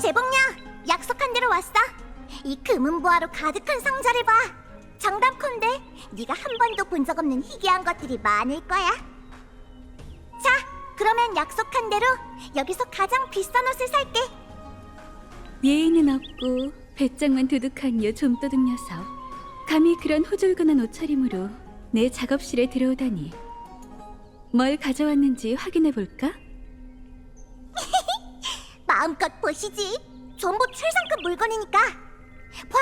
재봉녀, 약속한 대로 왔어. 이 금은보화로 가득한 상자를 봐. 정답컨대 네가 한 번도 본 적 없는 희귀한 것들이 많을 거야. 자, 그러면 약속한 대로 여기서 가장 비싼 옷을 살게. 예의는 없고 배짱만 두둑한 요 좀도둑 녀석. 감히 그런 후줄근한 옷차림으로 내 작업실에 들어오다니. 뭘 가져왔는지 확인해볼까? 마음껏 보시지. 전부 최상급 물건이니까. 봐,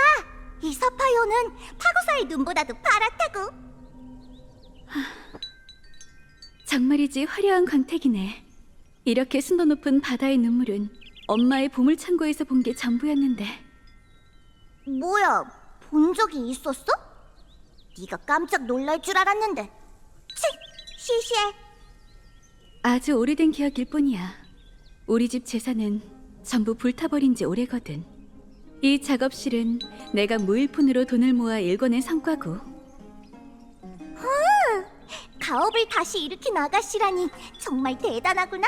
이 사파이어는 파고사의 눈보다도 파랗다고. 정말이지 화려한 광택이네. 이렇게 순도 높은 바다의 눈물은 엄마의 보물창고에서 본 게 전부였는데. 뭐야, 본 적이 있었어? 네가 깜짝 놀랄 줄 알았는데. 치, 시시해. 아주 오래된 기억일 뿐이야. 우리 집 재산은 전부 불타버린 지 오래거든. 이 작업실은 내가 무일푼으로 돈을 모아 일궈낸 성과고. 가업을 다시 일으킨 아가씨라니 정말 대단하구나.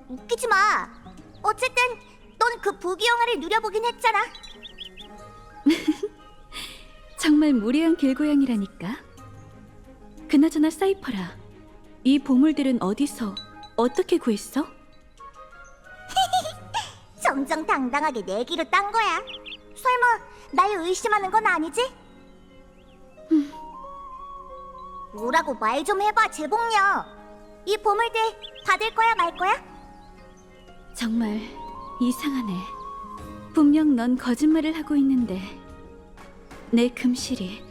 웃기지 마. 어쨌든 넌 그 부귀영화를 누려보긴 했잖아. 정말 무례한 길고양이라니까. 그나저나 사이퍼라, 이 보물들은 어디서 어떻게 구했어? 정정당당하게 내기로 딴 거야. 설마 날 의심하는 건 아니지? 뭐라고 말 좀 해봐, 재봉녀. 이 보물들 받을 거야 말 거야? 정말 이상하네. 분명 넌 거짓말을 하고 있는데 내 금실이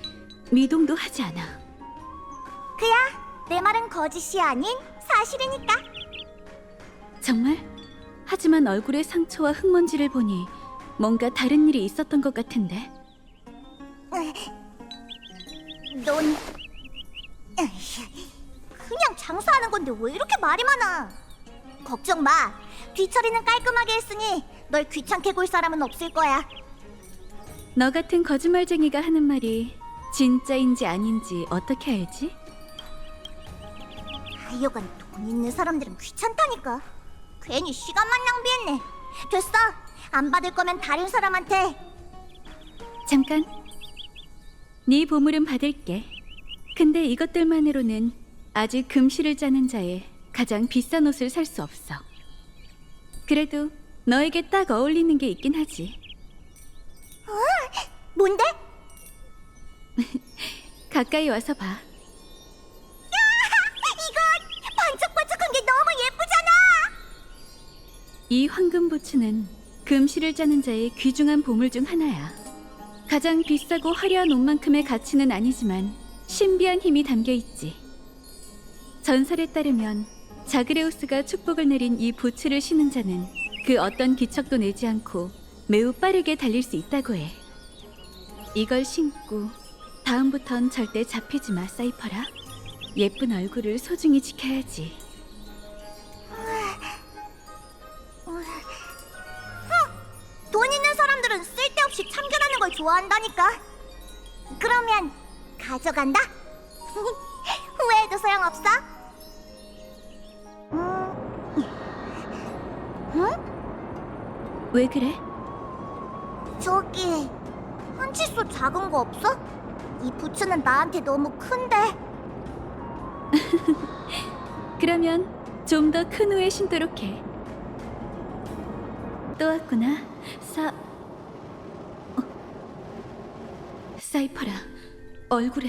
미동도 하지 않아. 그야, 내 말은 거짓이 아닌 사실이니까. 정말? 하지만 얼굴의 상처와 흙먼지를 보니 뭔가 다른 일이 있었던 것 같은데. 넌 그냥 장사하는 건데 왜 이렇게 말이 많아? 걱정 마. 뒤처리는 깔끔하게 했으니 널 귀찮게 굴 사람은 없을 거야. 너 같은 거짓말쟁이가 하는 말이 진짜인지 아닌지 어떻게 알지? 하여간 돈 있는 사람들은 귀찮다니까. 괜히 시간만 낭비했네. 됐어. 안 받을 거면 다른 사람한테. 잠깐. 네 보물은 받을게. 근데 이것들만으로는 아직 금실을 짜는 자의 가장 비싼 옷을 살 수 없어. 그래도 너에게 딱 어울리는 게 있긴 하지. 뭔데? 가까이 와서 봐. 이건 반짝반짝한 게 너무 예쁘잖아. 이 황금 부츠는 금실을 짜는 자의 귀중한 보물 중 하나야. 가장 비싸고 화려한 옷만큼의 가치는 아니지만 신비한 힘이 담겨 있지. 전설에 따르면 자그레우스가 축복을 내린 이 부츠를 신은 자는 그 어떤 기척도 내지 않고 매우 빠르게 달릴 수 있다고 해. 이걸 신고 다음부턴 절대 잡히지 마, 사이퍼라. 예쁜 얼굴을 소중히 지켜야지. 돈 있는 사람들은 쓸데없이 참견하는 걸 좋아한다니까. 그러면 가져간다. 후회해도 소용없어. 응? 왜 그래? 저기 한 치수 작은 거 없어? 이 부츠는 나한테 너무 큰데. 그러면 좀 더 큰 후에 신도록 해. 또 왔구나. 사이퍼라, 얼굴에.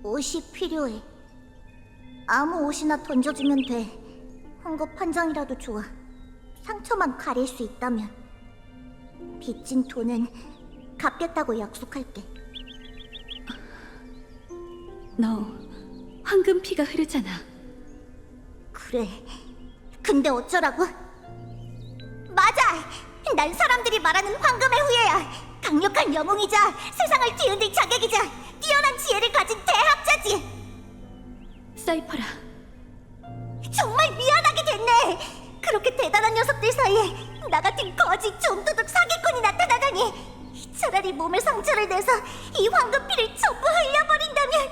옷이 필요해. 아무 옷이나 던져주면 돼. 황급 한 장이라도 좋아. 상처만 가릴 수 있다면. 빚진 돈은 갚겠다고 약속할게. 너 황금 피가 흐르잖아. 그래. 근데 어쩌라고? 맞아! 난 사람들이 말하는 황금의 후예야. 강력한 영웅이자 세상을 뒤흔들 자격이자 뛰어난 지혜를 가진 대학자지. 사이퍼라, 정말 미안하게 됐네. 그렇게 대단한 녀석들 사이에 나 같은 거지 좀도둑 사기꾼이 나타나다니. 차라리 몸에 상처를 내서 이 황금피를 전부 흘려버린다면.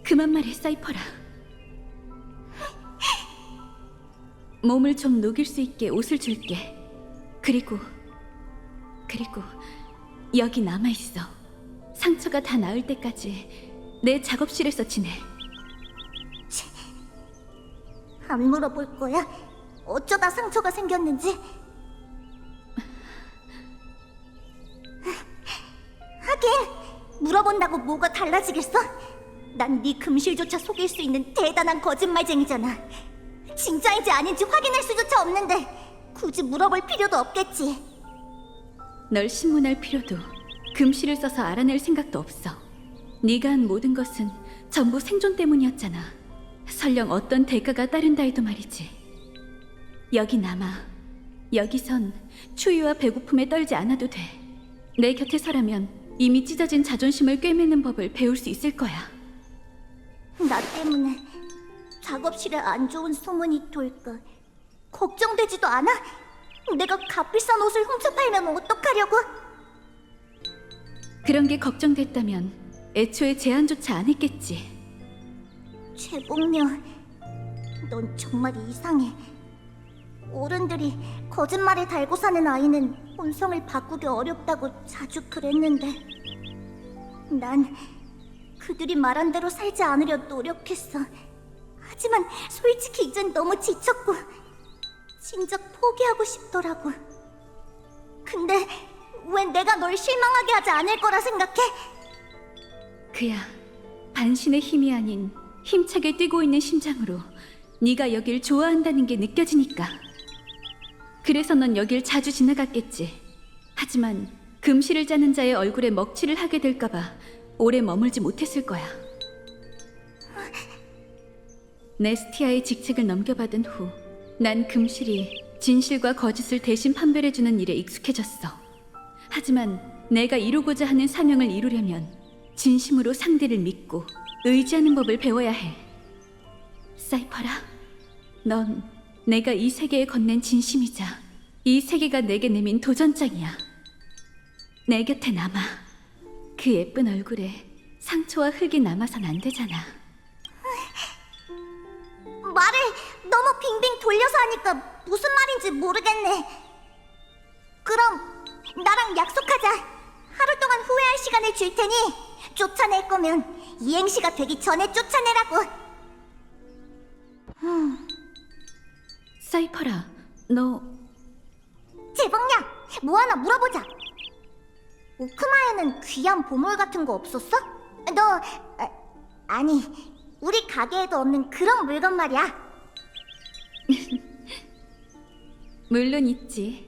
그만 말해, 사이퍼라. 몸을 좀 녹일 수 있게 옷을 줄게. 그리고 여기 남아있어. 상처가 다 나을 때까지 내 작업실에서 지내. 안 물어볼 거야? 어쩌다 상처가 생겼는지? 하긴 물어본다고 뭐가 달라지겠어? 난 네 금실조차 속일 수 있는 대단한 거짓말쟁이잖아. 진짜인지 아닌지 확인할 수조차 없는데 굳이 물어볼 필요도 없겠지. 널 신문할 필요도, 금실을 써서 알아낼 생각도 없어. 네가 한 모든 것은 전부 생존 때문이었잖아. 설령 어떤 대가가 따른다 해도 말이지. 여기 남아. 여기선 추위와 배고픔에 떨지 않아도 돼. 내 곁에 서라면 이미 찢어진 자존심을 꿰매는 법을 배울 수 있을 거야. 나 때문에 작업실에 안 좋은 소문이 돌까 걱정되지도 않아? 내가 값비싼 옷을 훔쳐팔면 어떡하려고? 그런 게 걱정됐다면 애초에 제안조차 안 했겠지. 최봉녀, 넌 정말 이상해. 어른들이 거짓말에 달고 사는 아이는 본성을 바꾸기 어렵다고 자주 그랬는데 난 그들이 말한 대로 살지 않으려 노력했어. 하지만 솔직히 이젠 너무 지쳤고 진작 포기하고 싶더라고. 근데 왜 내가 널 실망하게 하지 않을 거라 생각해? 그야 반신의 힘이 아닌 힘차게 뛰고 있는 심장으로 네가 여길 좋아한다는 게 느껴지니까. 그래서 넌 여길 자주 지나갔겠지. 하지만 금실을 짜는 자의 얼굴에 먹칠을 하게 될까봐 오래 머물지 못했을 거야. 네스티아의 직책을 넘겨받은 후 난 금실이 진실과 거짓을 대신 판별해주는 일에 익숙해졌어. 하지만 내가 이루고자 하는 사명을 이루려면 진심으로 상대를 믿고 의지하는 법을 배워야 해. 사이퍼라, 넌 내가 이 세계에 건넨 진심이자 이 세계가 내게 내민 도전장이야. 내 곁에 남아. 그 예쁜 얼굴에 상처와 흙이 남아선 안 되잖아. 말을 너무 빙빙 돌려서 하니까 무슨 말인지 모르겠네. 그럼 나랑 약속하자. 하루 동안 후회할 시간을 줄 테니 쫓아낼 거면 이행시가 되기 전에 쫓아내라고. 사이퍼라, 너 재봉냐, 뭐 하나 물어보자. 오크마에는 귀한 보물 같은 거 없었어? 아니, 우리 가게에도 없는 그런 물건 말이야. 물론 있지.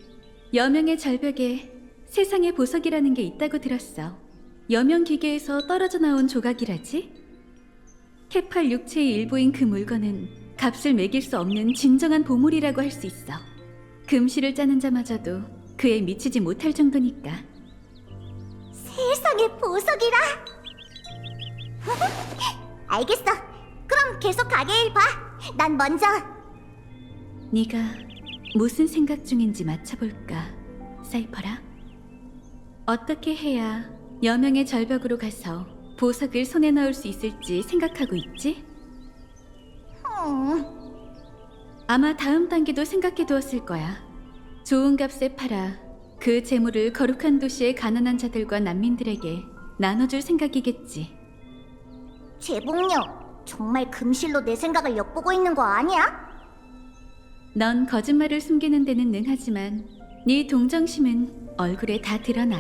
여명의 절벽에 세상의 보석이라는 게 있다고 들었어. 여명 기계에서 떨어져 나온 조각이라지? 케팔 육체의 일부인 그 물건은 값을 매길 수 없는 진정한 보물이라고 할 수 있어. 금실을 짜는 자마저도 그에 미치지 못할 정도니까. 세상의 보석이라? 알겠어. 그럼 계속 가게 일 봐. 난 먼저. 네가 무슨 생각 중인지 맞춰볼까, 사이퍼라? 어떻게 해야 여명의 절벽으로 가서 보석을 손에 넣을 수 있을지 생각하고 있지? 아마 다음 단계도 생각해두었을 거야. 좋은 값에 팔아 그 재물을 거룩한 도시의 가난한 자들과 난민들에게 나눠줄 생각이겠지. 재봉녀, 정말 금실로 내 생각을 엿보고 있는 거 아니야? 넌 거짓말을 숨기는 데는 능하지만 네 동정심은 얼굴에 다 드러나.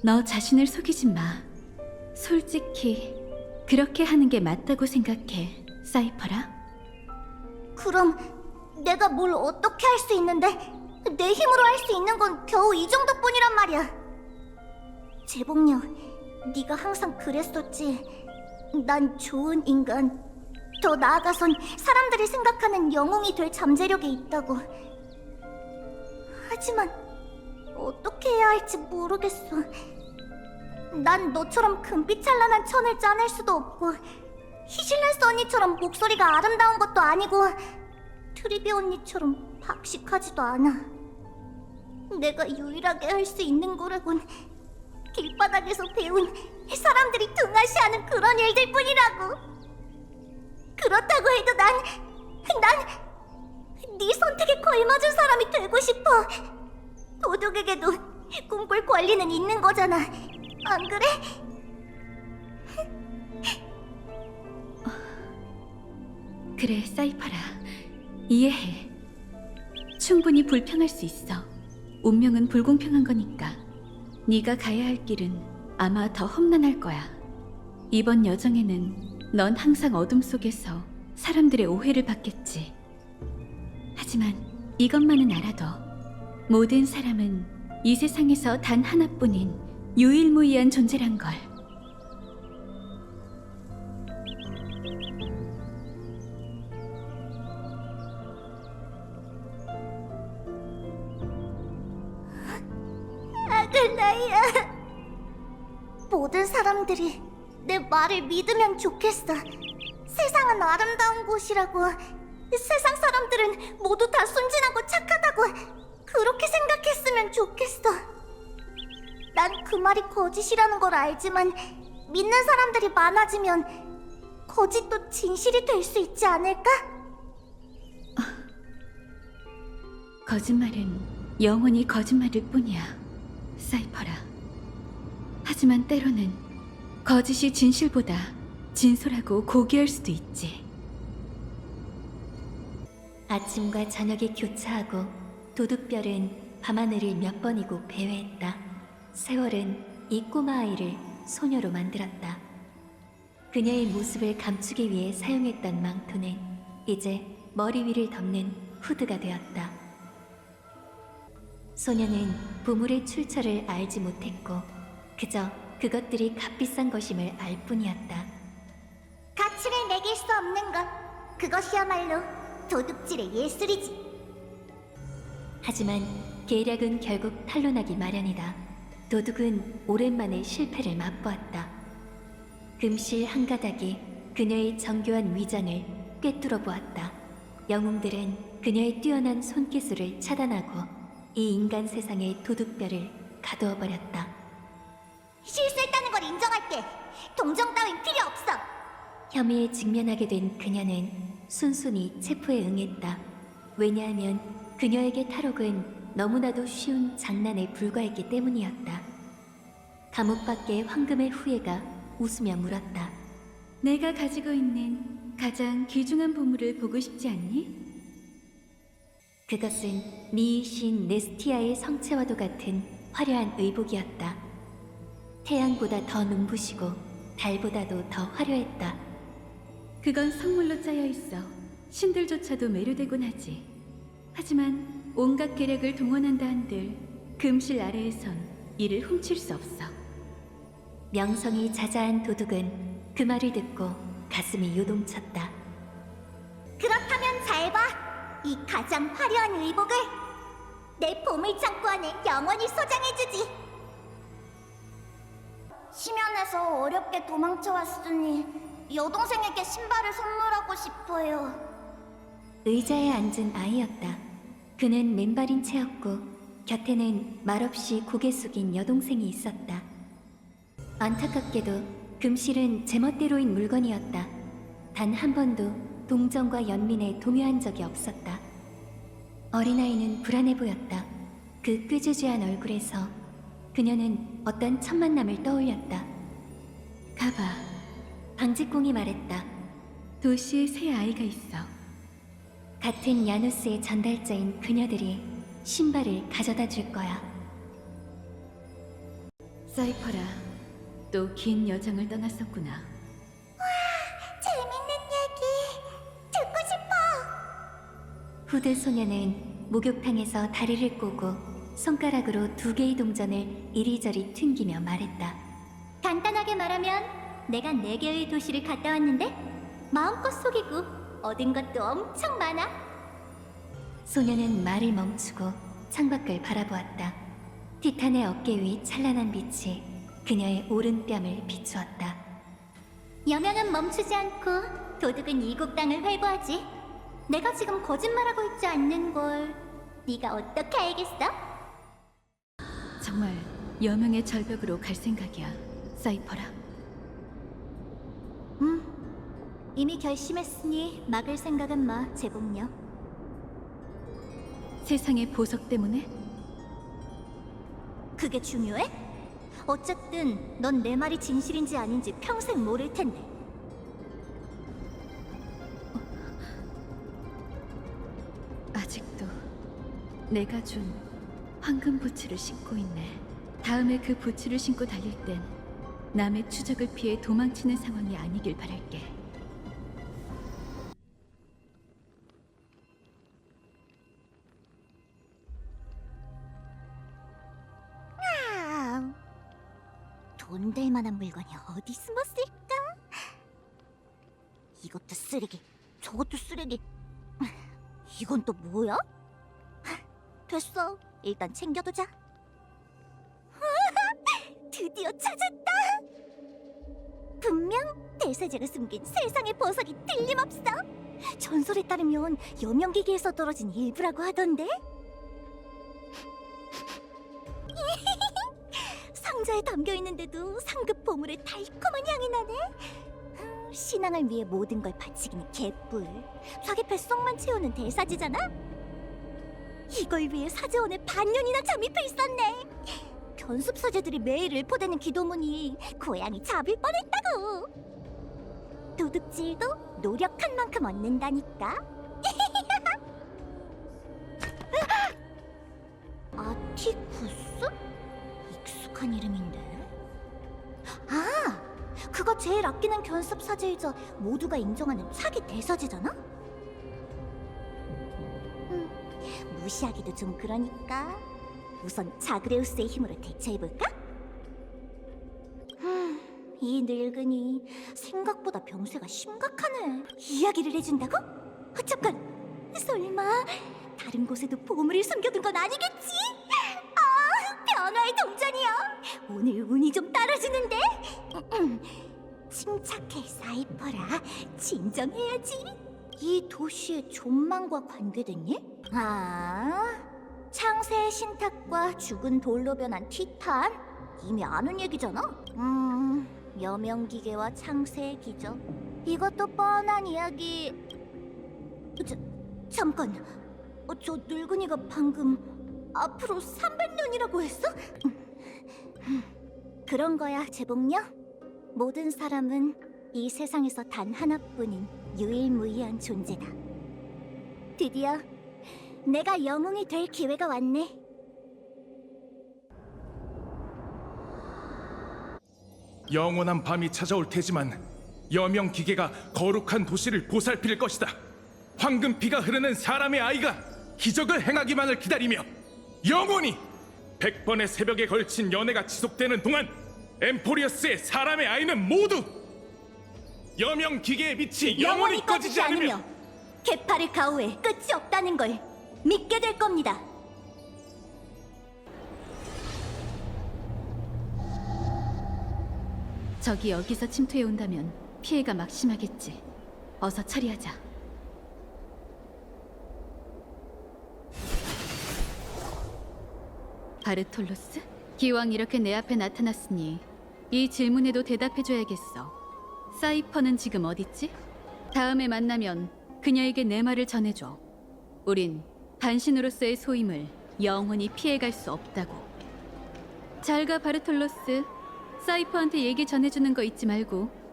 너 자신을 속이지 마. 솔직히 그렇게 하는 게 맞다고 생각해, 사이퍼라. 그럼 내가 뭘 어떻게 할 수 있는데 내 힘으로 할 수 있는 건 겨우 이 정도뿐이란 말이야. 재봉녀, 네가 항상 그랬었지. 난 좋은 인간, 더 나아가선 사람들이 생각하는 영웅이 될 잠재력이 있다고. 하지만 어떻게 해야 할지 모르겠어. 난 너처럼 금빛찬란한 천을 짜낼 수도 없고 히실레스 언니처럼 목소리가 아름다운 것도 아니고 트리비 언니처럼 박식하지도 않아. 내가 유일하게 할 수 있는 거라곤 길바닥에서 배운 사람들이 등하시하는 그런 일들 뿐이라고. 그렇다고 해도 난 네 선택에 걸맞은 사람이 되고 싶어. 도둑에게도 꿈꿀 권리는 있는 거잖아. 안 그래? 그래, 사이퍼라. 이해해. 충분히 불평할 수 있어. 운명은 불공평한 거니까. 네가 가야 할 길은 아마 더 험난할 거야. 이번 여정에는 넌 항상 어둠 속에서 사람들의 오해를 받겠지. 하지만 이것만은 알아둬. 모든 사람은 이 세상에서 단 하나뿐인 유일무이한 존재란 걸. 아글라야. 모든 사람들이 내 말을 믿으면 좋겠어. 세상은 아름다운 곳이라고. 세상 사람들은 모두 다 순진하고 착하다고. 그렇게 생각했으면 좋겠어. 난 그 말이 거짓이라는 걸 알지만 믿는 사람들이 많아지면 거짓도 진실이 될 수 있지 않을까? 거짓말은 영원히 거짓말일 뿐이야, 사이퍼라. 하지만 때로는 거짓이 진실보다 진솔하고 고귀할 수도 있지. 아침과 저녁에 교차하고 도둑별은 밤하늘을 몇 번이고 배회했다. 세월은 이 꼬마 아이를 소녀로 만들었다. 그녀의 모습을 감추기 위해 사용했던 망토는 이제 머리 위를 덮는 후드가 되었다. 소녀는 보물의 출처를 알지 못했고 그저 그것들이 값비싼 것임을 알 뿐이었다. 가치를 매길 수 없는 것, 그것이야말로 도둑질의 예술이지. 하지만 계략은 결국 탄로나기 마련이다. 도둑은 오랜만에 실패를 맛보았다. 금실 한 가닥이 그녀의 정교한 위장을 꿰뚫어 보았다. 영웅들은 그녀의 뛰어난 손기술을 차단하고 이 인간 세상의 도둑별을 가두어 버렸다. 실수했다는 걸 인정할게. 동정 따윈 필요 없어. 혐의에 직면하게 된 그녀는 순순히 체포에 응했다. 왜냐하면 그녀에게 탈옥은 너무나도 쉬운 장난에 불과했기 때문이었다. 감옥 밖의 황금의 후예가 웃으며 물었다. 내가 가지고 있는 가장 귀중한 보물을 보고 싶지 않니? 그것은 미이신 네스티아의 성체와도 같은 화려한 의복이었다. 태양보다 더 눈부시고 달보다도 더 화려했다. 그건 선물로 짜여 있어. 신들조차도 매료되곤 하지. 하지만 온갖 계략을 동원한다 한들 금실 아래에선 이를 훔칠 수 없어. 명성이 자자한 도둑은 그 말을 듣고 가슴이 요동쳤다. 그렇다면 잘 봐. 이 가장 화려한 의복을 내 보물창고 안에 영원히 소장해주지. 심연에서 어렵게 도망쳐왔으니 여동생에게 신발을 선물하고 싶어요. 의자에 앉은 아이였다. 그는 맨발인 채였고 곁에는 말없이 고개 숙인 여동생이 있었다. 안타깝게도 금실은 제멋대로인 물건이었다. 단 한 번도 동정과 연민에 동요한 적이 없었다. 어린아이는 불안해 보였다. 그 꾀주지한 얼굴에서 그녀는 어떤 첫 만남을 떠올렸다. 가봐. 방직공이 말했다. 도시에 새 아이가 있어. 같은 야누스의 전달자인 그녀들이 신발을 가져다 줄 거야. 사이퍼라, 또 긴 여정을 떠났었구나. 재밌는 얘기 듣고 싶어. 후드 소녀는 목욕탕에서 다리를 꼬고 손가락으로 2개의 동전을 이리저리 튕기며 말했다. 간단하게 말하면 내가 4개의 도시를 갔다 왔는데 마음껏 속이고 얻은 것도 엄청 많아. 소녀는 말을 멈추고 창밖을 바라보았다. 티탄의 어깨 위 찬란한 빛이 그녀의 오른뺨을 비추었다. 여명은 멈추지 않고 도둑은 이국 땅을 회부하지. 내가 지금 거짓말하고 있지 않는 걸 네가 어떻게 알겠어? 정말 여명의 절벽으로 갈 생각이야, 사이퍼라. 이미 결심했으니 막을 생각은 마, 제복녀. 세상의 보석 때문에? 그게 중요해? 어쨌든 넌 내 말이 진실인지 아닌지 평생 모를 텐데. 아직도 내가 준 황금 부츠를 신고 있네. 다음에 그 부츠를 신고 달릴 땐 남의 추적을 피해 도망치는 상황이 아니길 바랄게. 돈 될 만한 물건이 어디 숨었을까? 이것도 쓰레기, 저것도 쓰레기. 이건 또 뭐야? 됐어, 일단 챙겨두자. 드디어 찾았다. 분명 대세제가 숨긴 세상의 보석이 틀림없어. 전설에 따르면 여명기계에서 떨어진 일부라고 하던데. 상자에 담겨 있는데도 상급 보물의 달콤한 향이 나네. 신앙을 위해 모든 걸 바치기는 개뿔. 자기 뱃속만 채우는 대사지잖아. 이걸 위해 사제원에 반년이나 잠입해 있었네. 견습 사제들이 매일 읊어대는 기도문이 고양이 잡을 뻔했다고. 도둑질도 노력한 만큼 얻는다니까. 아티쿠스? 익숙한 이름인데. 아, 그거 제일 아끼는 견습 사제이자 모두가 인정하는 차기 대사제잖아? 무시하기도 좀 그러니까 우선 자그레우스의 힘으로 대처해볼까? 이 늙은이 생각보다 병세가 심각하네. 이야기를 해준다고? 잠깐, 설마 다른 곳에도 보물을 숨겨둔 건 아니겠지? 아, 변화의 동전이야. 오늘 운이 좀 따라주는데? 침착해, 사이퍼라. 진정해야지. 이 도시의 존망과 관계된 일? 아, 창세의 신탁과 죽은 돌로 변한 티탄? 이미 아는 얘기잖아? 여명기계와 창세의 기적. 이것도 뻔한 이야기. 잠깐, 저 늙은이가 방금 앞으로 300년이라고 했어? 그런 거야, 제복녀. 모든 사람은 이 세상에서 단 하나뿐인 유일무이한 존재다. 드디어 내가 영웅이 될 기회가 왔네. 영원한 밤이 찾아올 테지만 여명 기계가 거룩한 도시를 보살필 것이다. 황금피가 흐르는 사람의 아이가 기적을 행하기만을 기다리며 영원히 100번의 새벽에 걸친 연애가 지속되는 동안 엠포리어스의 사람의 아이는 모두 여명 기계의 빛이 영원히 꺼지지 않으며 개파를 가호해 끝이 없다는 걸 믿게 될 겁니다. 적이 여기서 침투해 온다면 피해가 막심하겠지. 어서 처리하자. 바르톨로스? 기왕 이렇게 내 앞에 나타났으니 이 질문에도 대답해줘야겠어. 사이퍼는 지금 어딨지? 다음에 만나면 그녀에게 내 말을 전해줘. 우린 반신으로서의 소임을 영원히 피해갈 수 없다고. 잘 가, 바르톨로스. 사이퍼한테 얘기 전해주는 거 잊지 말고.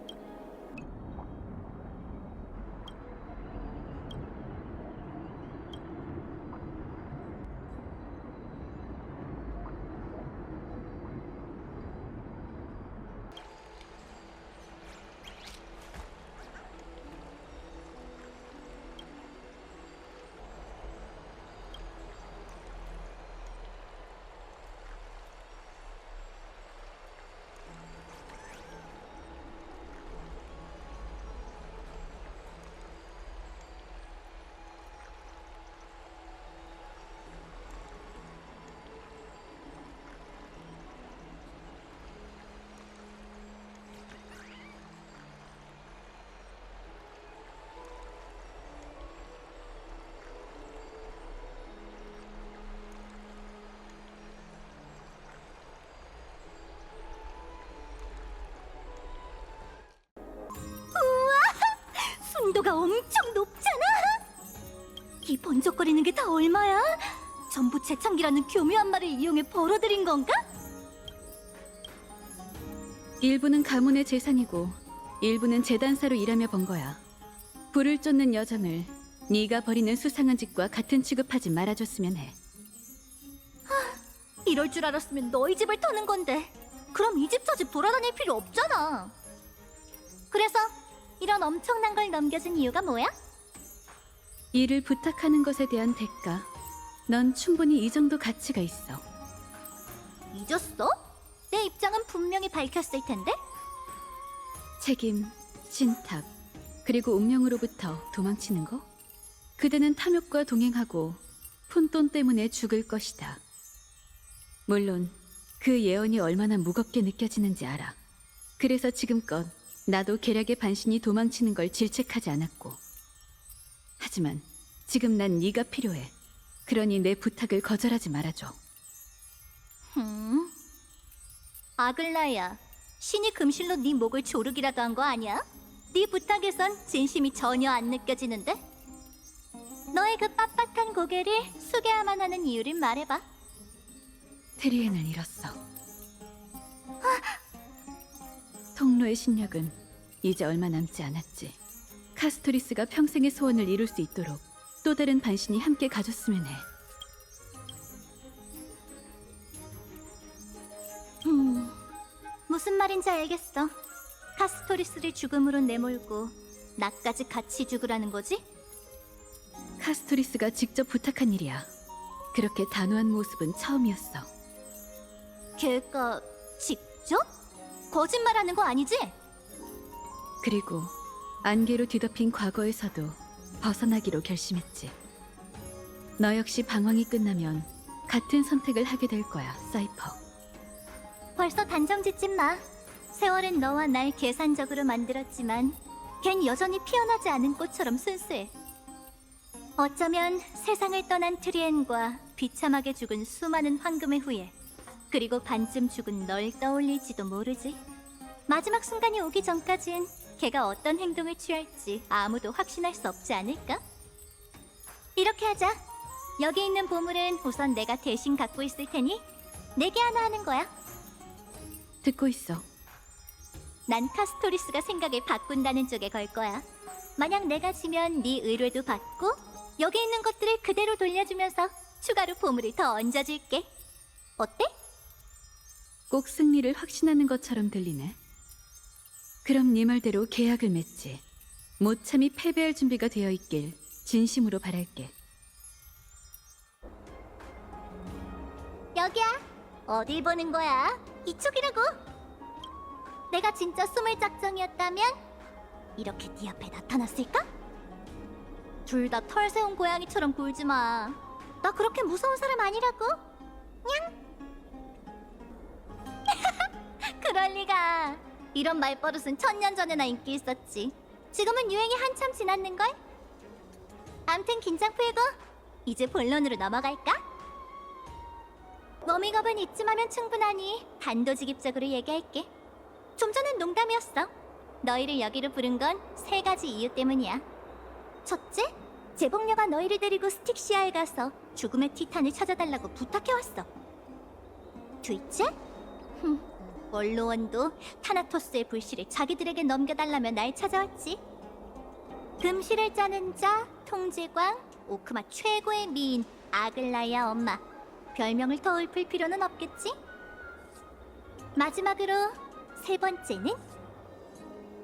난이도가 엄청 높잖아. 이 번쩍거리는 게 다 얼마야? 전부 재창기라는 교묘한 말을 이용해 벌어들인 건가? 일부는 가문의 재산이고 일부는 재단사로 일하며 번 거야. 불을 쫓는 여정을 네가 벌이는 수상한 짓과 같은 취급하지 말아줬으면 해. 이럴 줄 알았으면 너희 집을 터는 건데. 그럼 이 집 저 집 돌아다닐 필요 없잖아. 그래서 이런 엄청난 걸 넘겨준 이유가 뭐야? 일을 부탁하는 것에 대한 대가. 넌 충분히 이 정도 가치가 있어. 잊었어? 내 입장은 분명히 밝혔을 텐데. 책임, 신탁, 그리고 운명으로부터 도망치는 거? 그대는 탐욕과 동행하고 푼돈 때문에 죽을 것이다. 물론 그 예언이 얼마나 무겁게 느껴지는지 알아. 그래서 지금껏 나도 계략의 반신이 도망치는 걸 질책하지 않았고. 하지만 지금 난 네가 필요해. 그러니 내 부탁을 거절하지 말아줘. 아글라야, 신이 금실로 네 목을 조르기라도 한 거 아니야? 네 부탁에선 진심이 전혀 안 느껴지는데? 너의 그 빳빳한 고개를 숙여야만 하는 이유를 말해봐. 트리엔을 잃었어. 통로의 신력은 이제 얼마 남지 않았지. 카스토리스가 평생의 소원을 이룰 수 있도록 또 다른 반신이 함께 가줬으면 해. 무슨 말인지 알겠어. 카스토리스를 죽음으로 내몰고 나까지 같이 죽으라는 거지? 카스토리스가 직접 부탁한 일이야. 그렇게 단호한 모습은 처음이었어. 걔가 직접? 거짓말하는 거 아니지? 그리고 안개로 뒤덮인 과거에서도 벗어나기로 결심했지. 너 역시 방황이 끝나면 같은 선택을 하게 될 거야, 사이퍼. 벌써 단정 짓지 마. 세월은 너와 날 계산적으로 만들었지만 걘 여전히 피어나지 않은 꽃처럼 순수해. 어쩌면 세상을 떠난 트리엔과 비참하게 죽은 수많은 황금의 후예, 그리고 반쯤 죽은 널 떠올릴지도 모르지. 마지막 순간이 오기 전까진 걔가 어떤 행동을 취할지 아무도 확신할 수 없지 않을까? 이렇게 하자. 여기 있는 보물은 우선 내가 대신 갖고 있을 테니 내게 하나 하는 거야. 듣고 있어. 난 카스토리스가 생각을 바꾼다는 쪽에 걸 거야. 만약 내가 지면 네 의뢰도 받고 여기 있는 것들을 그대로 돌려주면서 추가로 보물을 더 얹어줄게. 어때? 꼭 승리를 확신하는 것처럼 들리네. 그럼 네 말대로 계약을 맺지. 모참이 패배할 준비가 되어 있길 진심으로 바랄게. 여기야. 어딜 보는 거야? 이쪽이라고. 내가 진짜 숨을 작정이었다면 이렇게 네 앞에 나타났을까? 둘 다 털 세운 고양이처럼 굴지 마. 나 그렇게 무서운 사람 아니라고. 냥. 그럴 리가. 이런 말버릇은 1000년 전에나 인기 있었지. 지금은 유행이 한참 지났는걸? 암튼 긴장 풀고 이제 본론으로 넘어갈까? 워밍업은 이쯤하면 충분하니 단도직입적으로 얘기할게. 좀 전엔 농담이었어. 너희를 여기로 부른 건 3가지 이유 때문이야. 첫째, 제복녀가 너희를 데리고 스틱시아에 가서 죽음의 티탄을 찾아달라고 부탁해왔어. 둘째, 원로원도 타나토스의 불씨를 자기들에게 넘겨달라며 날 찾아왔지. 금실을 짜는 자, 통제광, 오크마 최고의 미인 아글라야 엄마. 별명을 더 읊을 필요는 없겠지? 마지막으로 3번째는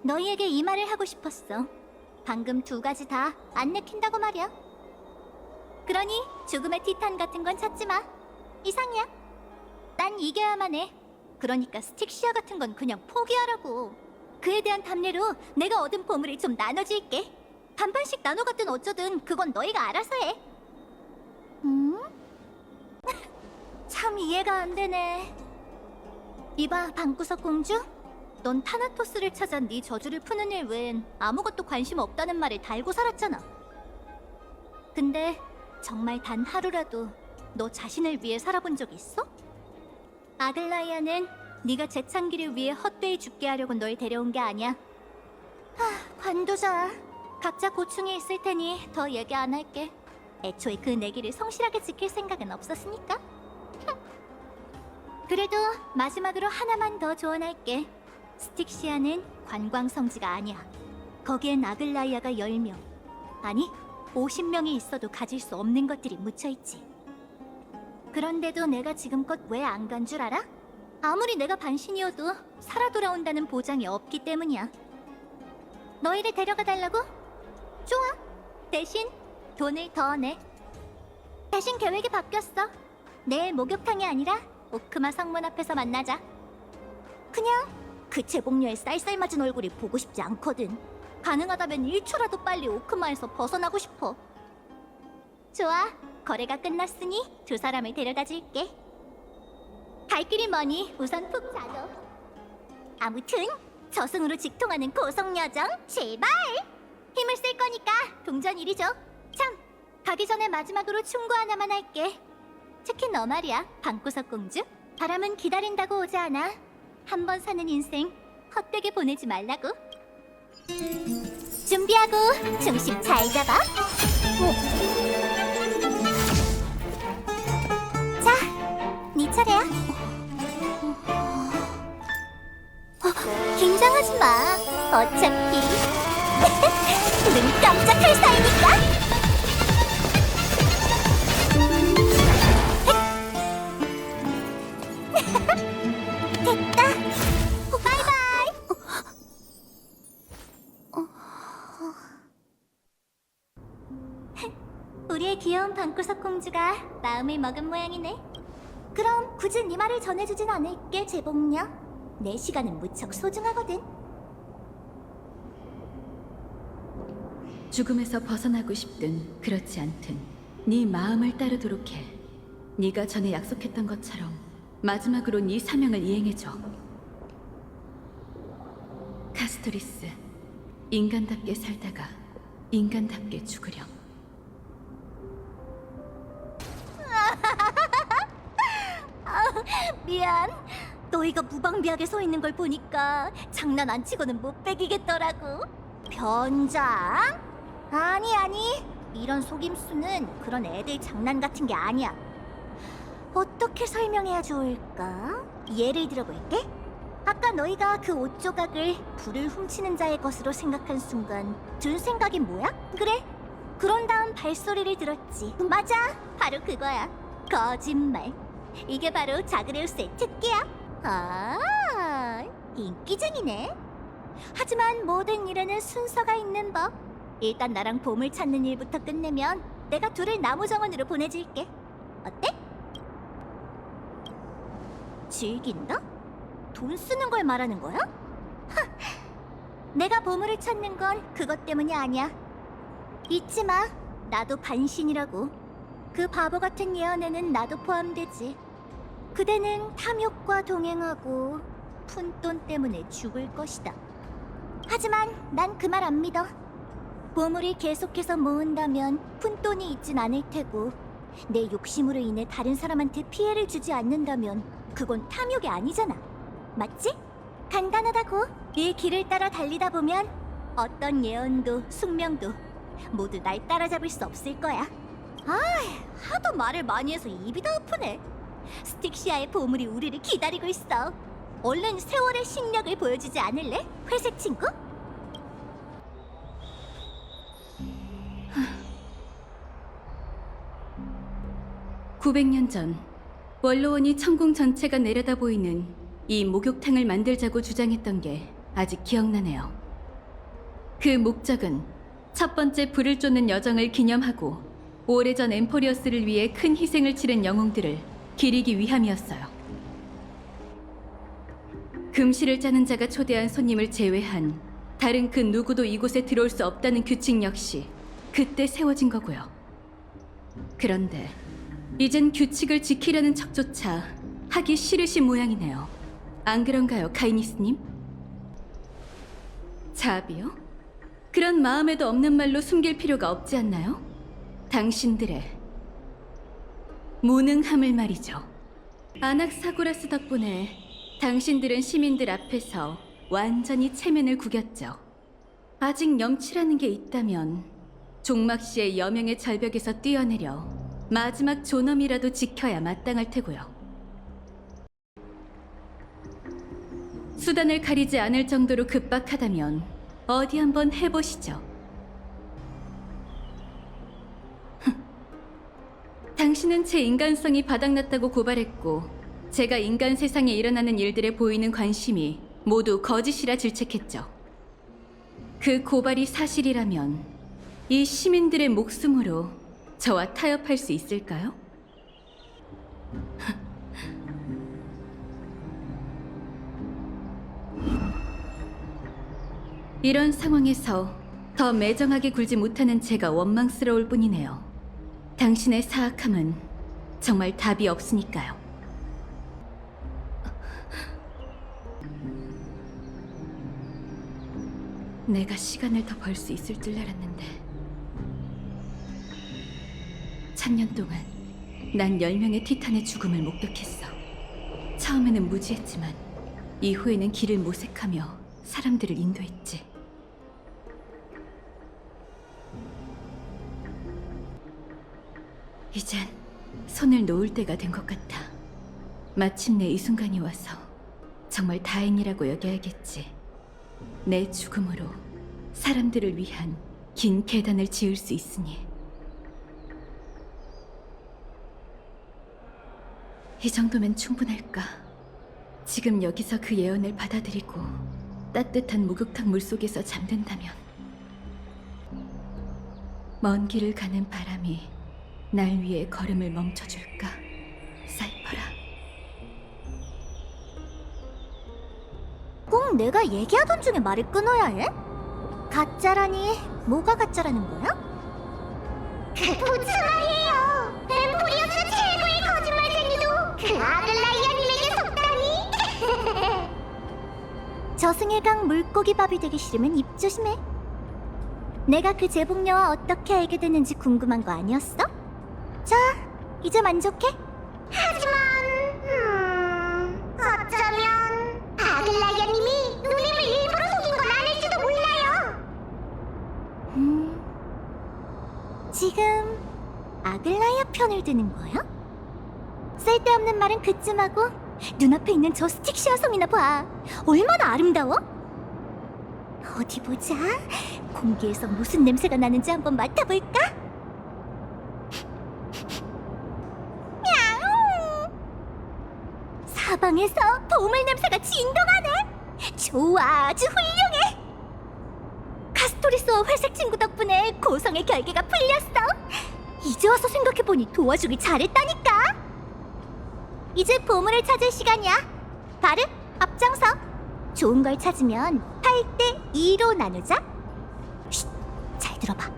너희에게 이 말을 하고 싶었어. 방금 2가지 다 안 내킨다고 말이야. 그러니 죽음의 티탄 같은 건 찾지 마. 이상이야. 난 이겨야만 해. 그러니까 스틱시아 같은 건 그냥 포기하라고. 그에 대한 답례로 내가 얻은 보물을 좀 나눠줄게. 반반씩 나눠 갖든 어쩌든 그건 너희가 알아서 해. 참 이해가 안 되네. 이봐, 방구석 공주. 넌 타나토스를 찾아 네 저주를 푸는 일 외엔 아무것도 관심 없다는 말을 달고 살았잖아. 근데 정말 단 하루라도 너 자신을 위해 살아본 적 있어? 아글라이아는 네가 재창기를 위해 헛되이 죽게 하려고 널 데려온 게 아니야. 관도자, 각자 고충이 있을 테니 더 얘기 안 할게. 애초에 그 내기를 성실하게 지킬 생각은 없었으니까. 그래도 마지막으로 하나만 더 조언할게. 스틱시아는 관광 성지가 아니야. 거기엔 아글라이아가 10명, 아니 50명이 있어도 가질 수 없는 것들이 묻혀있지. 그런데도 내가 지금껏 왜 안 간 줄 알아? 아무리 내가 반신이어도 살아 돌아온다는 보장이 없기 때문이야. 너희를 데려가 달라고? 좋아. 대신 돈을 더 내. 대신 계획이 바뀌었어. 내일 목욕탕이 아니라 오크마 성문 앞에서 만나자. 그냥 그 제복녀의 쌀쌀맞은 얼굴이 보고 싶지 않거든. 가능하다면 1초라도 빨리 오크마에서 벗어나고 싶어. 좋아. 거래가 끝났으니 두 사람을 데려다 줄게. 갈 길이 머니 우선 푹 자도. 아무튼 저승으로 직통하는 고성여정 제발! 힘을 쓸 거니까 동전 이리 줘. 참! 가기 전에 마지막으로 충고 하나만 할게. 특히 너 말이야, 방구석 공주. 바람은 기다린다고 오지 않아. 한 번 사는 인생 헛되게 보내지 말라고. 준비하고 중심 잘 잡아. 자, 네 차례야. 긴장하지 마. 어차피 눈 깜짝할 사이니까. 됐다. 바이바이. 우리의 귀여운 방구석 공주가 마음을 먹은 모양이네. 그럼 굳이 네 말을 전해주진 않을게, 제복녀. 내 시간은 무척 소중하거든. 죽음에서 벗어나고 싶든 그렇지 않든 네 마음을 따르도록 해. 네가 전에 약속했던 것처럼 마지막으로 네 사명을 이행해줘. 카스토리스, 인간답게 살다가 인간답게 죽으렴. 미안. 너희가 무방비하게 서 있는 걸 보니까 장난 안 치고는 못 빼기겠더라고. 변장? 아니. 이런 속임수는 그런 애들 장난 같은 게 아니야. 어떻게 설명해야 좋을까? 예를 들어볼게. 아까 너희가 그 옷 조각을 불을 훔치는 자의 것으로 생각한 순간 든 생각이 뭐야? 그래. 그런 다음 발소리를 들었지. 맞아. 바로 그거야. 거짓말. 이게 바로 자그레우스의 특기야. 아, 인기쟁이네. 하지만 모든 일에는 순서가 있는 법. 일단 나랑 보물 찾는 일부터 끝내면 내가 둘을 나무 정원으로 보내줄게. 어때? 즐긴다? 돈 쓰는 걸 말하는 거야? 하, 내가 보물을 찾는 건 그것 때문이 아니야. 잊지 마. 나도 반신이라고. 그 바보 같은 예언에는 나도 포함되지. 그대는 탐욕과 동행하고 푼돈 때문에 죽을 것이다. 하지만 난 그 말 안 믿어. 보물을 계속해서 모은다면 푼돈이 있진 않을 테고, 내 욕심으로 인해 다른 사람한테 피해를 주지 않는다면 그건 탐욕이 아니잖아. 맞지? 간단하다고. 이 길을 따라 달리다 보면 어떤 예언도 숙명도 모두 날 따라잡을 수 없을 거야. 아, 하도 말을 많이 해서 입이 다 아프네. 스틱시아의 보물이 우리를 기다리고 있어. 얼른 세월의 신력을 보여주지 않을래? 회색 친구? 900년 전 원로원이 천궁 전체가 내려다 보이는 이 목욕탕을 만들자고 주장했던 게 아직 기억나네요. 그 목적은 첫 번째 불을 쫓는 여정을 기념하고 오래전 엠포리어스를 위해 큰 희생을 치른 영웅들을 기리기 위함이었어요. 금실을 짜는 자가 초대한 손님을 제외한 다른 그 누구도 이곳에 들어올 수 없다는 규칙 역시 그때 세워진 거고요. 그런데 이젠 규칙을 지키려는 척조차 하기 싫으신 모양이네요. 안 그런가요, 카이니스님? 자비요? 그런 마음에도 없는 말로 숨길 필요가 없지 않나요? 당신들의 무능함을 말이죠. 아낙사고라스 덕분에 당신들은 시민들 앞에서 완전히 체면을 구겼죠. 아직 염치라는 게 있다면 종막 씨의 여명의 절벽에서 뛰어내려 마지막 존엄이라도 지켜야 마땅할 테고요. 수단을 가리지 않을 정도로 급박하다면 어디 한번 해보시죠. 당신은 제 인간성이 바닥났다고 고발했고 제가 인간 세상에 일어나는 일들에 보이는 관심이 모두 거짓이라 질책했죠. 그 고발이 사실이라면 이 시민들의 목숨으로 저와 타협할 수 있을까요? 이런 상황에서 더 매정하게 굴지 못하는 제가 원망스러울 뿐이네요. 당신의 사악함은 정말 답이 없으니까요. 내가 시간을 더 벌 수 있을 줄 알았는데 1000년 동안 난 10명의 티탄의 죽음을 목격했어. 처음에는 무지했지만 이후에는 길을 모색하며 사람들을 인도했지. 이젠 손을 놓을 때가 된 것 같아. 마침내 이 순간이 와서 정말 다행이라고 여겨야겠지. 내 죽음으로 사람들을 위한 긴 계단을 지을 수 있으니. 이 정도면 충분할까? 지금 여기서 그 예언을 받아들이고 따뜻한 목욕탕 물속에서 잠든다면 먼 길을 가는 바람이 날 위해 걸음을 멈춰줄까? 사이퍼라. 꼭 내가 얘기하던 중에 말을 끊어야 해? 가짜라니 뭐가 가짜라는 거야? 무슨 말이에요? 엠포리어스 최고의 거짓말쟁이도 그 아글라이아님에게 속다니. 저승의 강 물고기 밥이 되기 싫으면 입 조심해. 내가 그 제복녀와 어떻게 알게 됐는지 궁금한 거 아니었어? 자, 이제 만족해? 하지만 어쩌면 아글라이아님이 누님을 일부러 속인 건 아닐지도 몰라요. 지금 아글라이아 편을 드는 거야? 쓸데없는 말은 그쯤 하고 눈앞에 있는 저 스틱시아 섬이나 봐. 얼마나 아름다워? 어디 보자. 공기에서 무슨 냄새가 나는지 한번 맡아볼까? 냥! 사방에서 보물 냄새가 진동하네. 좋아, 아주 훌륭해. 카스토리스와 회색 친구 덕분에 고성의 결계가 풀렸어. 이제 와서 생각해보니 도와주기 잘했다니까. 이제 보물을 찾을 시간이야. 바르, 앞장서. 좋은 걸 찾으면 8대 2로 나누자. 쉿, 잘 들어봐.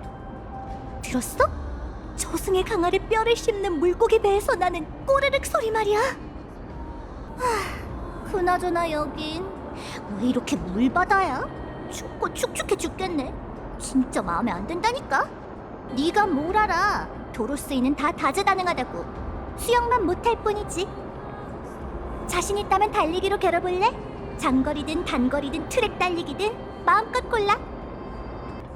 들었어? 저승의 강아리 뼈를 씹는 물고기 배에서 나는 꼬르륵 소리 말이야. 그나저나 여긴 왜 이렇게 물바다야? 춥고 축축해 죽겠네. 진짜 마음에 안 든다니까. 네가 뭘 알아. 도로스이는 다 다재다능하다고. 수영만 못할 뿐이지. 자신 있다면 달리기로 겨뤄볼래? 장거리든 단거리든 트랙 달리기든 마음껏 골라.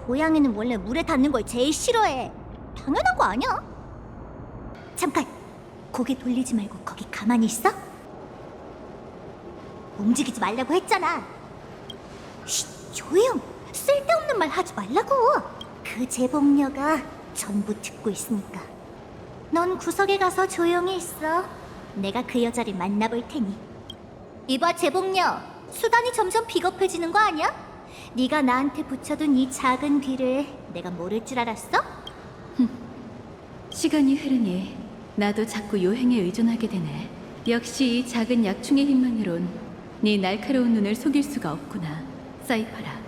고양이는 원래 물에 닿는 걸 제일 싫어해. 당연한 거 아니야? 잠깐, 고개 돌리지 말고 거기 가만히 있어. 움직이지 말라고 했잖아. 쉿, 조용. 쓸데없는 말 하지 말라고. 그 제복녀가 전부 듣고 있으니까. 넌 구석에 가서 조용히 있어. 내가 그 여자를 만나볼 테니. 이봐 제복녀, 수단이 점점 비겁해지는 거 아니야? 네가 나한테 붙여둔 이 작은 귀를 내가 모를 줄 알았어? 시간이 흐르니 나도 자꾸 요행에 의존하게 되네. 역시 이 작은 약충의 힘만으론 네 날카로운 눈을 속일 수가 없구나, 사이퍼라.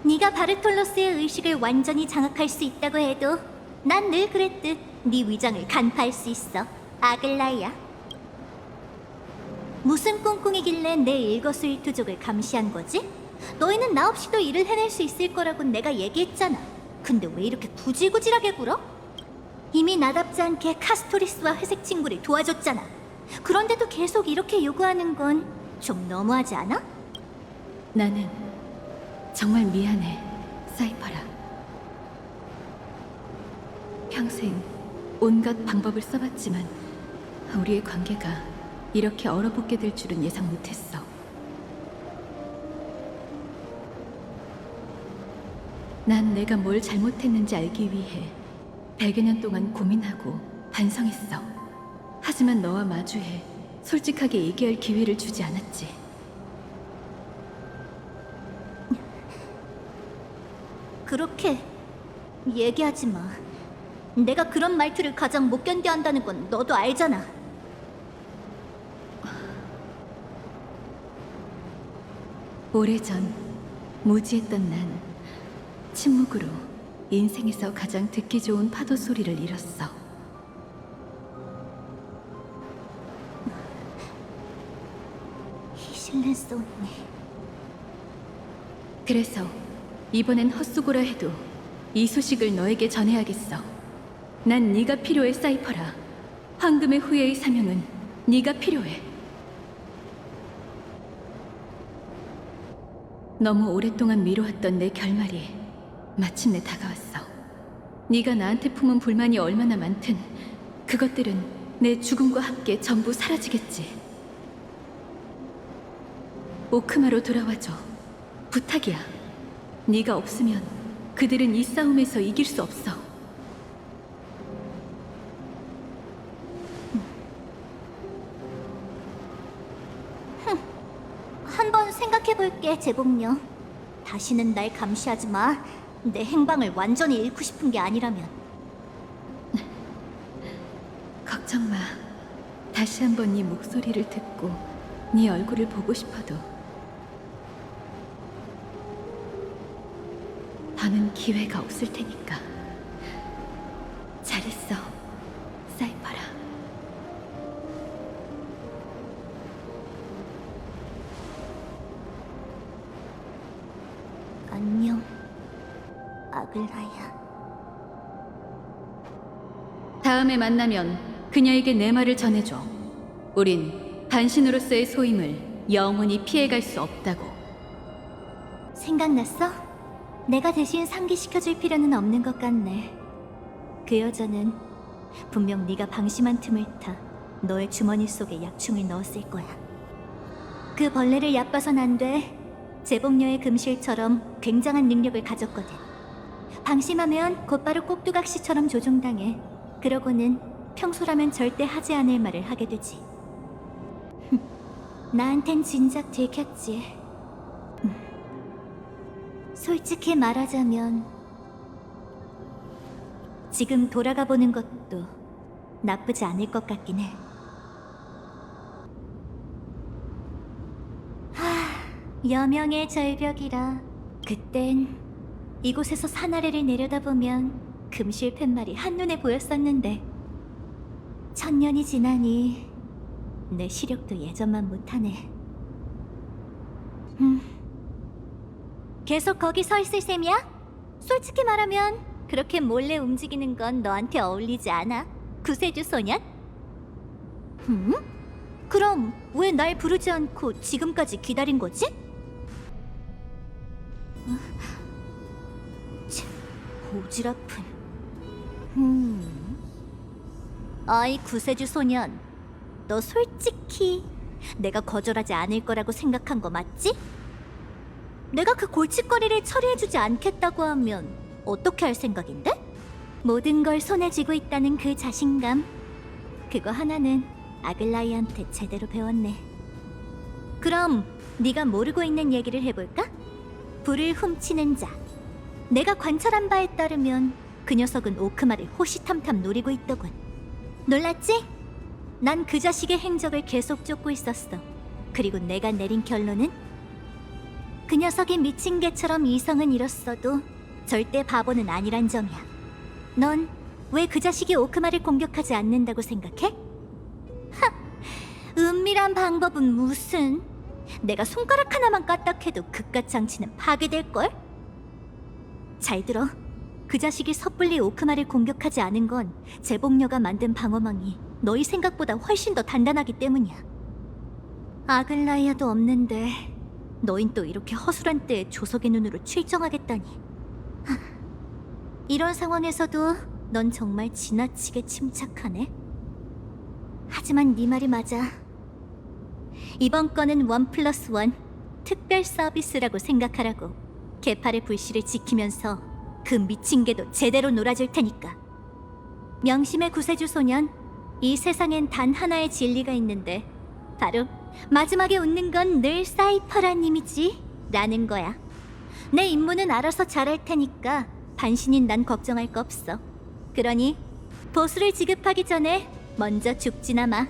네가 바르톨로스의 의식을 완전히 장악할 수 있다고 해도 난 늘 그랬듯 네 위장을 간파할 수 있어, 아글라이아. 무슨 꿍꿍이길래 내 일거수일투족을 감시한 거지? 너희는 나 없이도 일을 해낼 수 있을 거라고 내가 얘기했잖아. 근데 왜 이렇게 구질구질하게 굴어? 이미 나답지 않게 카스토리스와 회색 친구를 도와줬잖아. 그런데도 계속 이렇게 요구하는 건 좀 너무하지 않아? 나는 정말 미안해, 사이퍼라. 평생 온갖 방법을 써봤지만 우리의 관계가 이렇게 얼어붙게 될 줄은 예상 못했어. 난 내가 뭘 잘못했는지 알기 위해 100여 년 동안 고민하고 반성했어. 하지만 너와 마주해 솔직하게 얘기할 기회를 주지 않았지. 그렇게 얘기하지 마. 내가 그런 말투를 가장 못 견뎌 한다는 건 너도 알잖아. 오래전 무지했던 난 침묵으로 인생에서 가장 듣기 좋은 파도 소리를 잃었어. 히실레스 언니. 그래서 이번엔 헛수고라 해도 이 소식을 너에게 전해야겠어. 난 네가 필요해, 사이퍼라. 황금의 후예의 사명은 네가 필요해. 너무 오랫동안 미뤄왔던 내 결말이 마침내 다가왔어. 네가 나한테 품은 불만이 얼마나 많든 그것들은 내 죽음과 함께 전부 사라지겠지. 오크마로 돌아와줘. 부탁이야. 네가 없으면 그들은 이 싸움에서 이길 수 없어. 한번 생각해볼게, 제복녀. 다시는 날 감시하지 마. 내 행방을 완전히 잃고 싶은 게 아니라면. 걱정 마. 다시 한번 네 목소리를 듣고 네 얼굴을 보고 싶어도 더는 기회가 없을 테니까. 잘했어, 사이퍼라. 안녕, 아글라야. 다음에 만나면 그녀에게 내 말을 전해줘. 우린 반신으로서의 소임을 영원히 피해갈 수 없다고. 생각났어? 내가 대신 상기시켜줄 필요는 없는 것 같네. 그 여자는 분명 네가 방심한 틈을 타 너의 주머니 속에 약충을 넣었을 거야. 그 벌레를 얕봐선 안 돼. 제복녀의 금실처럼 굉장한 능력을 가졌거든. 방심하면 곧바로 꼭두각시처럼 조종당해. 그러고는 평소라면 절대 하지 않을 말을 하게 되지. 나한텐 진작 들켰지. 솔직히 말하자면 지금 돌아가 보는 것도 나쁘지 않을 것 같긴 해. 여명의 절벽이라. 그땐 이곳에서 산아래를 내려다보면 금실 팻말이 한눈에 보였었는데 1000년이 지나니 내 시력도 예전만 못하네. 계속 거기 서 있을 셈이야? 솔직히 말하면 그렇게 몰래 움직이는 건 너한테 어울리지 않아, 구세주 소년? 그럼 왜 날 부르지 않고 지금까지 기다린 거지? 참, 오지랖은. 아이, 구세주 소년, 너 솔직히 내가 거절하지 않을 거라고 생각한 거 맞지? 내가 그 골칫거리를 처리해주지 않겠다고 하면 어떻게 할 생각인데? 모든 걸 손에 쥐고 있다는 그 자신감, 그거 하나는 아글라이한테 제대로 배웠네. 그럼 네가 모르고 있는 얘기를 해볼까? 불을 훔치는 자. 내가 관찰한 바에 따르면 그 녀석은 오크마를 호시탐탐 노리고 있더군. 놀랐지? 난 그 자식의 행적을 계속 쫓고 있었어. 그리고 내가 내린 결론은 그 녀석이 미친 개처럼 이성은 잃었어도 절대 바보는 아니란 점이야. 넌 왜 그 자식이 오크마를 공격하지 않는다고 생각해? 하! 은밀한 방법은 무슨? 내가 손가락 하나만 까딱해도 그깟 장치는 파괴될걸? 잘 들어. 그 자식이 섣불리 오크마를 공격하지 않은 건 제복녀가 만든 방어망이 너희 생각보다 훨씬 더 단단하기 때문이야. 아글라이아도 없는데 너흰 또 이렇게 허술한 때에 조석의 눈으로 출정하겠다니. 하, 이런 상황에서도 넌 정말 지나치게 침착하네. 하지만 네 말이 맞아. 이번 건은 1+1 특별 서비스라고 생각하라고. 개팔의 불씨를 지키면서 그 미친 개도 제대로 놀아줄 테니까. 명심의 구세주 소년, 이 세상엔 단 하나의 진리가 있는데 바로 마지막에 웃는 건 늘 사이퍼라님이지 라는 거야. 내 임무는 알아서 잘할 테니까 반신인 난 걱정할 거 없어. 그러니 보수를 지급하기 전에 먼저 죽지나 마.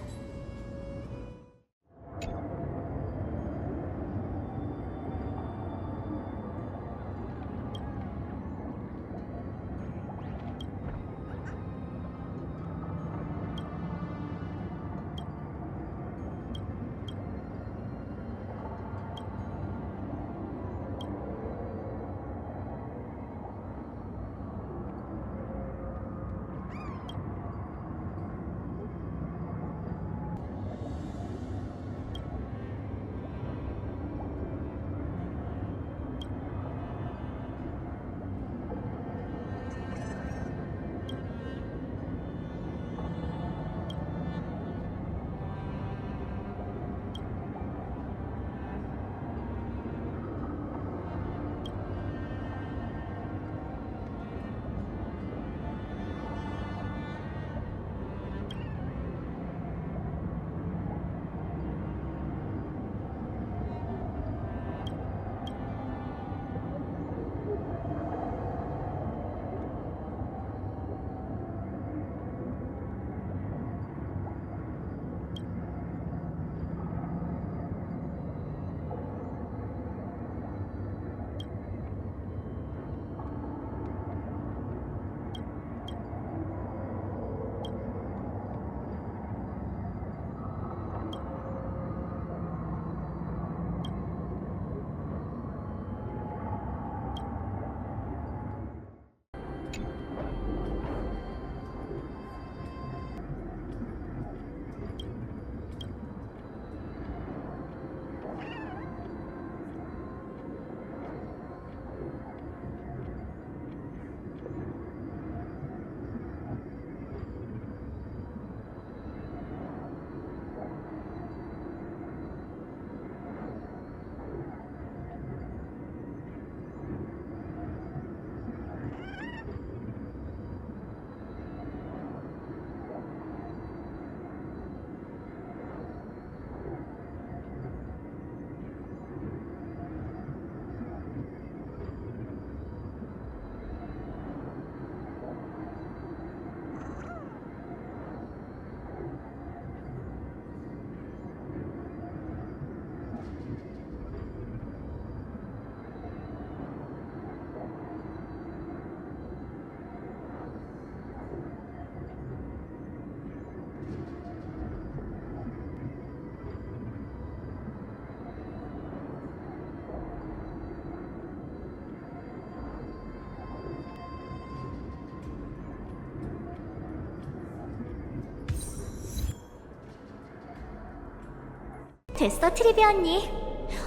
됐어, 트리비 언니.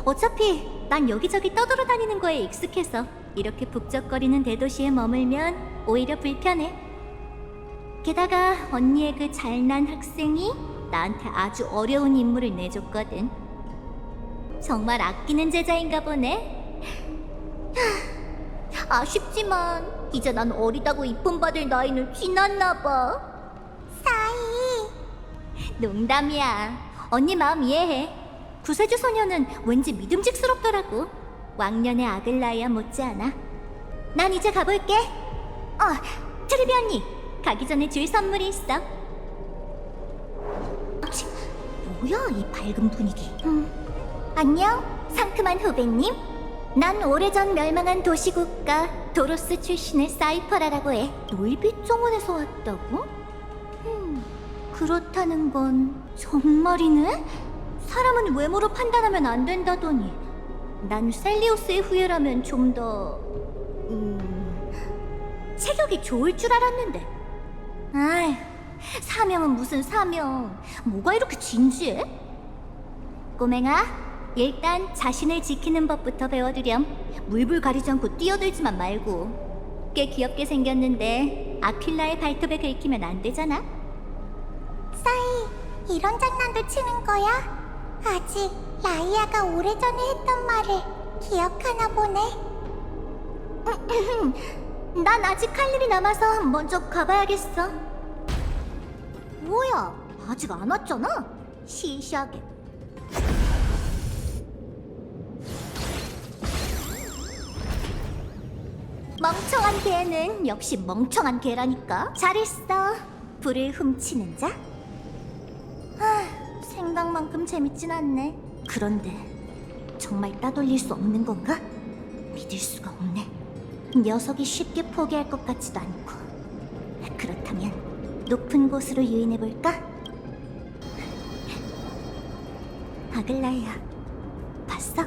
어차피 난 여기저기 떠돌아다니는 거에 익숙해서 이렇게 북적거리는 대도시에 머물면 오히려 불편해. 게다가 언니의 그 잘난 학생이 나한테 아주 어려운 임무를 내줬거든. 정말 아끼는 제자인가 보네. 아쉽지만 이제 난 어리다고 이쁨 받을 나이는 지났나 봐. 사이. 농담이야. 언니 마음 이해해. 구세주 소녀는 왠지 믿음직스럽더라고. 왕년의 아글라이아 못지않아. 난 이제 가볼게. 트리비 언니, 가기 전에 줄 선물이 있어. 뭐야 이 밝은 분위기. 안녕, 상큼한 후배님. 난 오래전 멸망한 도시국가 도로스 출신의 사이퍼라라고 해. 놀빛 정원에서 왔다고? 그렇다는 건 정말이네? 사람은 외모로 판단하면 안 된다더니 난 셀리오스의 후예라면 좀 더... 체격이 좋을 줄 알았는데. 아이, 사명은 무슨 사명. 뭐가 이렇게 진지해? 꼬맹아, 일단 자신을 지키는 법부터 배워두렴. 물불 가리지 않고 뛰어들지만 말고. 꽤 귀엽게 생겼는데 아킬라의 발톱에 긁히면 안 되잖아. 사이, 이런 장난도 치는 거야? 아직 라이아가 오래전에 했던 말을 기억하나 보네. 난 아직 할 일이 남아서 먼저 가봐야겠어. 뭐야, 아직 안 왔잖아? 시시하게. 멍청한 개는 역시 멍청한 개라니까. 잘했어. 불을 훔치는 자? 생각만큼 재밌진 않네. 그런데 정말 따돌릴 수 없는 건가? 믿을 수가 없네. 녀석이 쉽게 포기할 것 같지도 않고. 그렇다면 높은 곳으로 유인해볼까? 아글라야, 봤어?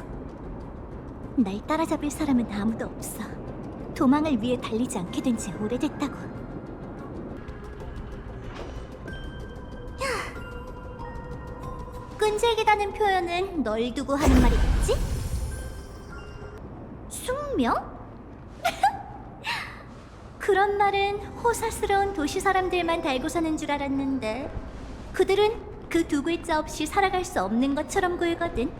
날 따라잡을 사람은 아무도 없어. 도망을 위해 달리지 않게 된 지 오래됐다고. 끈질기다는 표현은 널 두고 하는 말이겠지? 숙명? 그런 말은 호사스러운 도시 사람들만 달고 사는 줄 알았는데 그들은 그 두 글자 없이 살아갈 수 없는 것처럼 굴거든.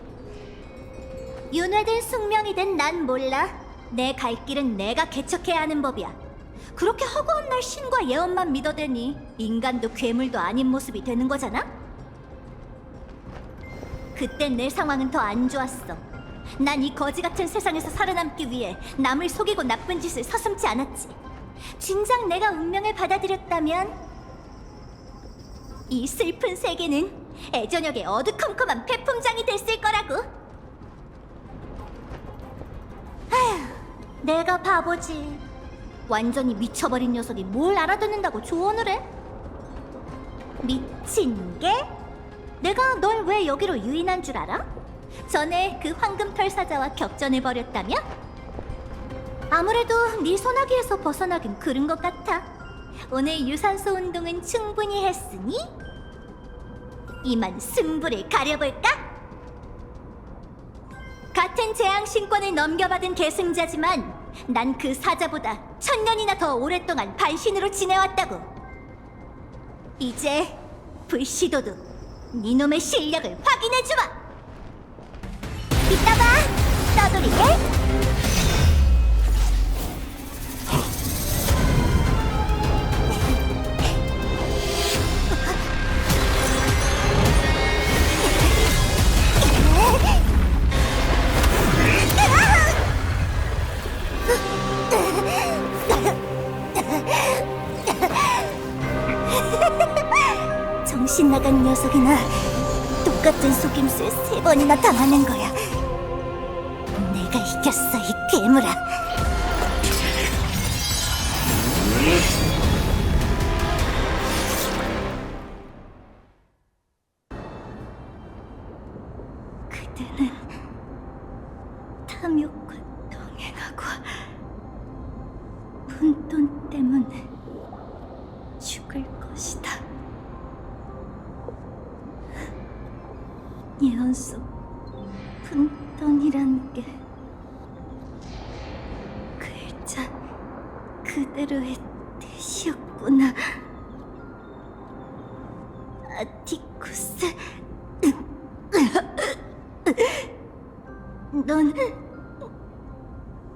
윤회든 숙명이든 난 몰라. 내 갈 길은 내가 개척해야 하는 법이야. 그렇게 허구한 날 신과 예언만 믿어대니 인간도 괴물도 아닌 모습이 되는 거잖아? 그때 내 상황은 더 안 좋았어. 난 이 거지 같은 세상에서 살아남기 위해 남을 속이고 나쁜 짓을 서슴지 않았지. 진작 내가 운명을 받아들였다면 이 슬픈 세계는 애저녁의 어두컴컴한 폐품장이 됐을 거라고. 아휴, 내가 바보지. 완전히 미쳐버린 녀석이 뭘 알아듣는다고 조언을 해? 미친 게? 내가 널 왜 여기로 유인한 줄 알아? 전에 그 황금털 사자와 격전을 벌였다며? 아무래도 네 소나기에서 벗어나긴 그른 것 같아. 오늘 유산소 운동은 충분히 했으니 이만 승부를 가려볼까? 같은 재앙신권을 넘겨받은 계승자지만 난 그 사자보다 1000년이나 더 오랫동안 반신으로 지내왔다고. 이제 불시도도 니놈의 실력을 확인해주마. 이따 봐, 떠돌이게. 정신 나간 녀석이나 똑같은 속임수에 3번이나 당하는 거야. 내가 이겼어, 이 괴물아. 그대는 탐욕과 동행하고 분돈 때문에 죽을 것이다. 예언 속 분돈이란 게 글자 그대로의 뜻이었구나. 아티쿠스, 넌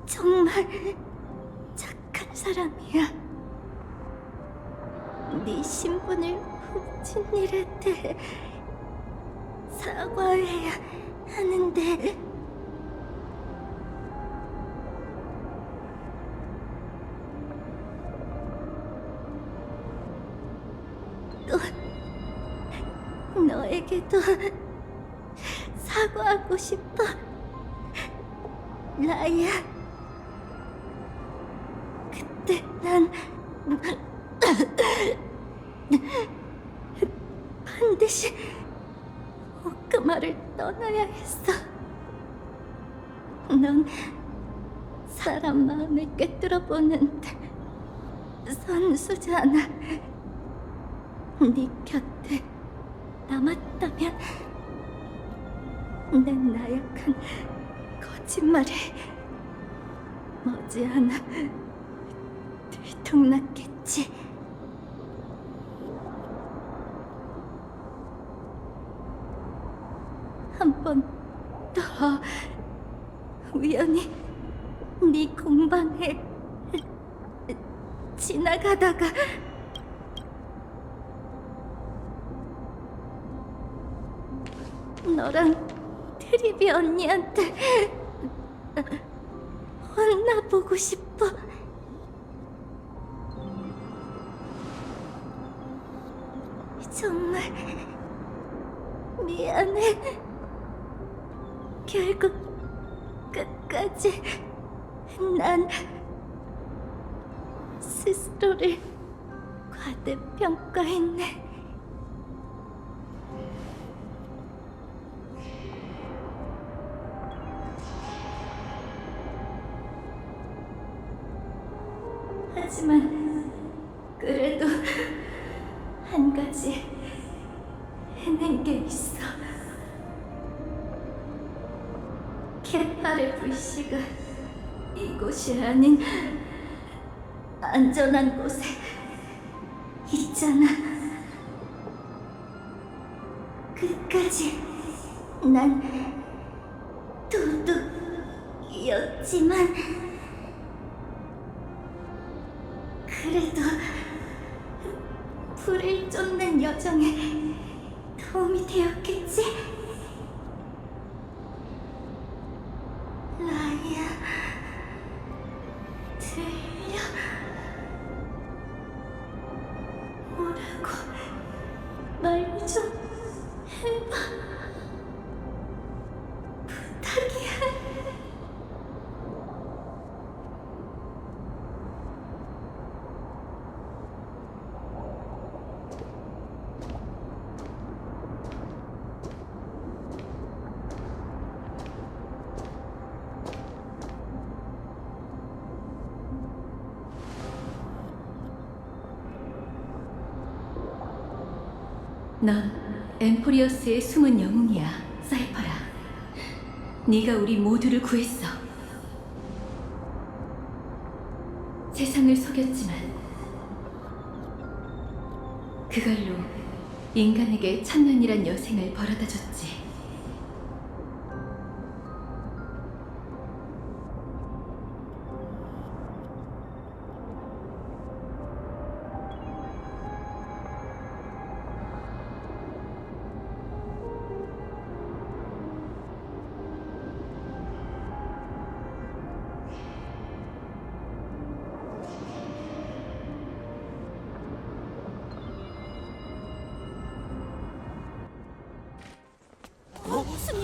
정말 착한 사람이야. 네 신분을 훔친 일에 대해 사과해야 하는데 또 너에게도 사과하고 싶어, 라이아. 그때 난 반드시 오크마를 떠나야 했어. 넌 사람 마음을 꿰뚫어보는데 선수잖아. 네 곁에 남았다면 내 나약한 거짓말에 머지않아 들통났겠지. 한 번 더 우연히 네 공방에 지나가다가 너랑 트리비 언니한테 혼나보고 싶어. 정말 미안해. 결국 끝까지 난 스스로를 과대평가했네. 하지만 그래도 한 가지 해낸 게 있어. 케파레 불씨가 이곳이 아닌 안전한 곳에 있잖아. 끝까지 난 도둑이었지만 그래도 불을 쫓는 여정에 도움이 되었겠지? 라이야, 들려? 뭐라고 말 좀 해봐. 부탁이야. 넌 엠포리어스의 숨은 영웅이야, 사이퍼라. 네가 우리 모두를 구했어. 세상을 속였지만 그걸로 인간에게 천년이란 여생을 벌어다줬지.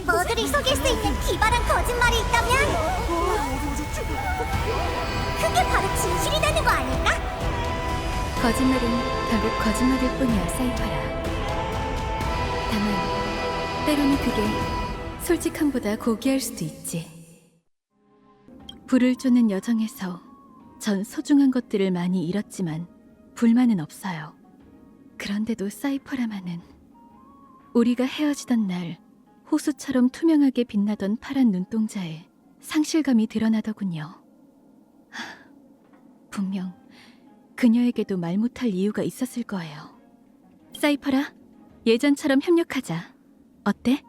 너들이 속일 수 있는 기발한 거짓말이 있다면 그게 바로 진실이 되는 거 아닐까? 거짓말은 결국 거짓말일 뿐이야, 사이퍼라. 다만 때로는 그게 솔직함보다 고귀할 수도 있지. 불을 쫓는 여정에서 전 소중한 것들을 많이 잃었지만 불만은 없어요. 그런데도 사이퍼라만은 우리가 헤어지던 날 호수처럼 투명하게 빛나던 파란 눈동자에 상실감이 드러나더군요. 분명 그녀에게도 말 못할 이유가 있었을 거예요. 사이퍼라, 예전처럼 협력하자. 어때?